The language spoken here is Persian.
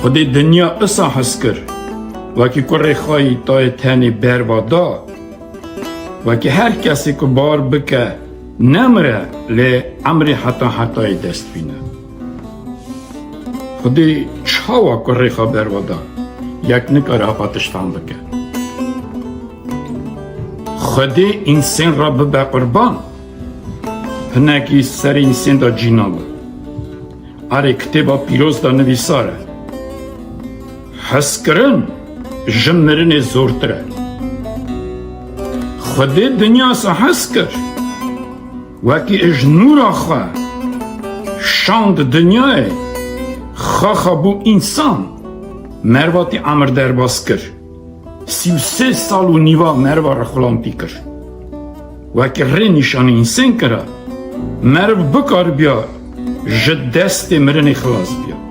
خودی دنیا اصا حس کر وکی کره خواهی تای تنی بروادا وکی هر کسی که بار بکه نمره لی عمری حتی دست بینه خودی چاوا کره خواه بروادا یک نکاره پاتشتان بکه خودی انسان را ببه قربان هنکی سر انسان دا جیناله اره کتابا پیروز دا نویساره حس کرن جمرن زورتره خودی دنیا سا حس کر وکی اج نورا خواه شاند دنیای خواه بو انسان مرواتی عمر درباز کر 33 سال و نیوا مروا را خلام پی کر وکی ری نشان انسان کرا مرو بکار بیا جد دست مرن خلاص بیا